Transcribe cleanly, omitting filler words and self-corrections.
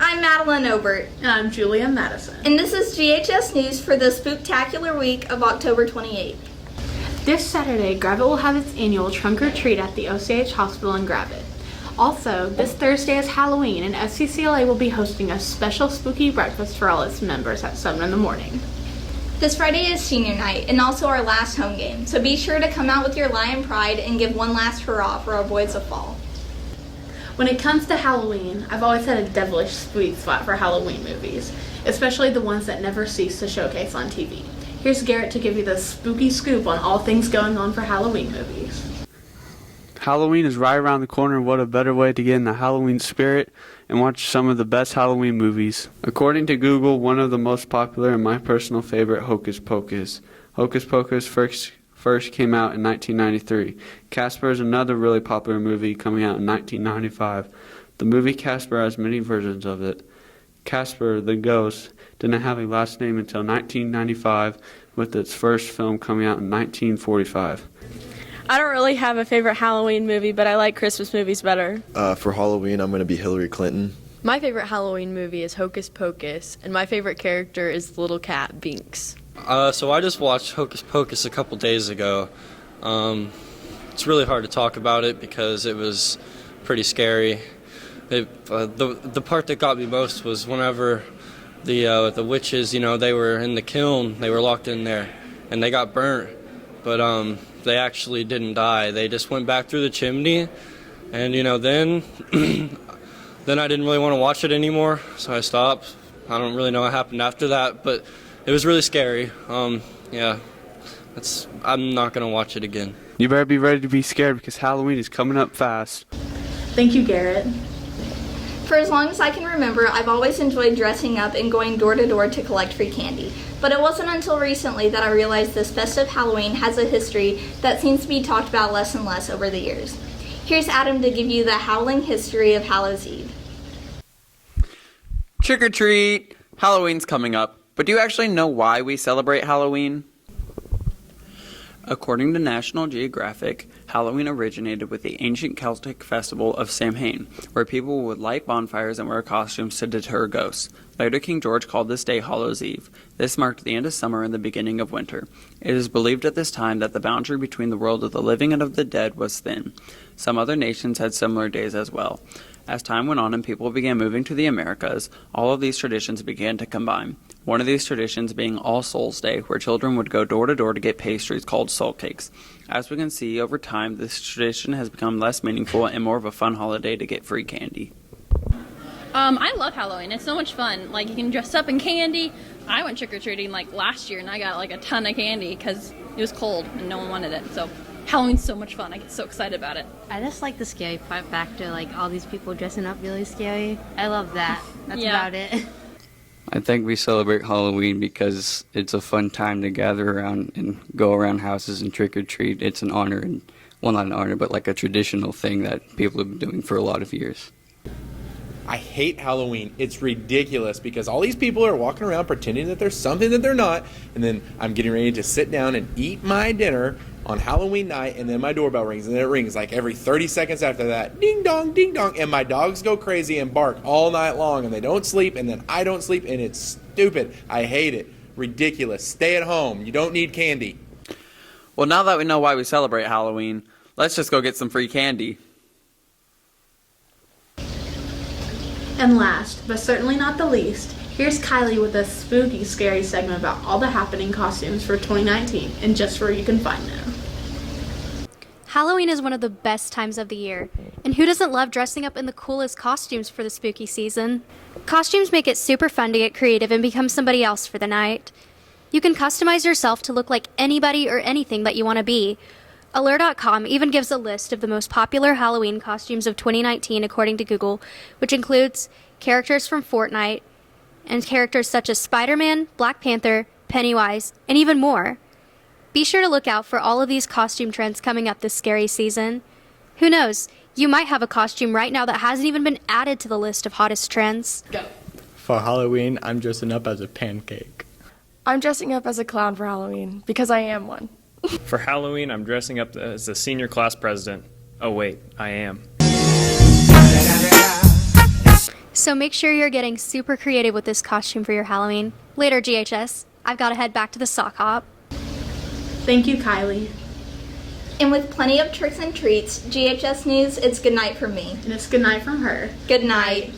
I'm Madeline Obert. And I'm Julia Madison. And this is GHS News for the spooktacular week of October 28th. This Saturday, Gravette will have its annual Trunk or Treat at the OCH Hospital in Gravette. Also, this Thursday is Halloween, and SCCLA will be hosting a special spooky breakfast for all its members at 7 in the morning. This Friday is senior night and also our last home game, so be sure to come out with your Lion Pride and give one last hurrah for our boys of fall. When it comes to Halloween, I've always had a devilish sweet spot for Halloween movies, especially the ones that never cease to showcase on TV. Here's Garrett to give you the spooky scoop on all things going on for Halloween movies. Halloween is right around the corner. What a better way to get in the Halloween spirit and watch some of the best Halloween movies. According to Google, one of the most popular and my personal favorite, Hocus Pocus. Hocus Pocus first came out in 1993. Casper is another really popular movie coming out in 1995. The movie Casper has many versions of it. Casper, the ghost, didn't have a last name until 1995, with its first film coming out in 1945. I don't really have a favorite Halloween movie, but I like Christmas movies better. For Halloween, I'm going to be Hillary Clinton. My favorite Halloween movie is Hocus Pocus, and my favorite character is the little cat, Binks. So I just watched Hocus Pocus a couple days ago. It's really hard to talk about it because it was pretty scary. The part that got me most was whenever the witches, they were in the kiln, they were locked in there, and they got burnt. But they actually didn't die. They just went back through the chimney, and then then I didn't really want to watch it anymore, so I stopped. I don't really know what happened after that, but it was really scary. Yeah, I'm not gonna watch it again. You better be ready to be scared because Halloween is coming up fast. Thank you, Garrett. For as long as I can remember, I've always enjoyed dressing up and going door to door to collect free candy. But it wasn't until recently that I realized this festive Halloween has a history that seems to be talked about less and less over the years. Here's Adam to give you the howling history of Hallows Eve. Trick or treat! Halloween's coming up, but do you actually know why we celebrate Halloween? According to National Geographic, Halloween originated with the ancient Celtic festival of Samhain, where people would light bonfires and wear costumes to deter ghosts. Later, King George called this day Hallows Eve. This marked the end of summer and the beginning of winter. It is believed at this time that the boundary between the world of the living and of the dead was thin. Some other nations had similar days as well. As time went on and people began moving to the Americas, all of these traditions began to combine. One of these traditions being All Souls Day, where children would go door to door to get pastries called soul cakes. As we can see, over time, this tradition has become less meaningful and more of a fun holiday to get free candy. I love Halloween. It's so much fun. Like, you can dress up in candy. I went trick-or-treating, last year, and I got, a ton of candy because it was cold and no one wanted it. So Halloween's so much fun. I get so excited about it. I just like the scary part back to, all these people dressing up really scary. I love that. That's about it. I think we celebrate Halloween because it's a fun time to gather around and go around houses and trick-or-treat. It's an honor, and well, not an honor, but a traditional thing that people have been doing for a lot of years. I hate Halloween. It's ridiculous because all these people are walking around pretending that there's something that they're not, and then I'm getting ready to sit down and eat my dinner on Halloween night, and then my doorbell rings, and then it rings every 30 seconds after that. Ding dong, ding dong, and my dogs go crazy and bark all night long, and they don't sleep, and then I don't sleep, and it's stupid. I hate it. Ridiculous. Stay at home. You don't need candy. Well, now that we know why we celebrate Halloween, let's just go get some free candy. And last, but certainly not the least, here's Kylie with a spooky, scary segment about all the happening costumes for 2019 and just where you can find them. Halloween is one of the best times of the year, and who doesn't love dressing up in the coolest costumes for the spooky season? Costumes make it super fun to get creative and become somebody else for the night. You can customize yourself to look like anybody or anything that you want to be. Allure.com even gives a list of the most popular Halloween costumes of 2019 according to Google, which includes characters from Fortnite and characters such as Spider-Man, Black Panther, Pennywise, and even more. Be sure to look out for all of these costume trends coming up this scary season. Who knows, you might have a costume right now that hasn't even been added to the list of hottest trends. Go. For Halloween, I'm dressing up as a pancake. I'm dressing up as a clown for Halloween because I am one. For Halloween, I'm dressing up as the senior class president. Oh wait, I am. So make sure you're getting super creative with this costume for your Halloween. Later, GHS. I've got to head back to the sock hop. Thank you, Kylie. And with plenty of tricks and treats, GHS News, it's good night from me. And it's good night from her. Good night.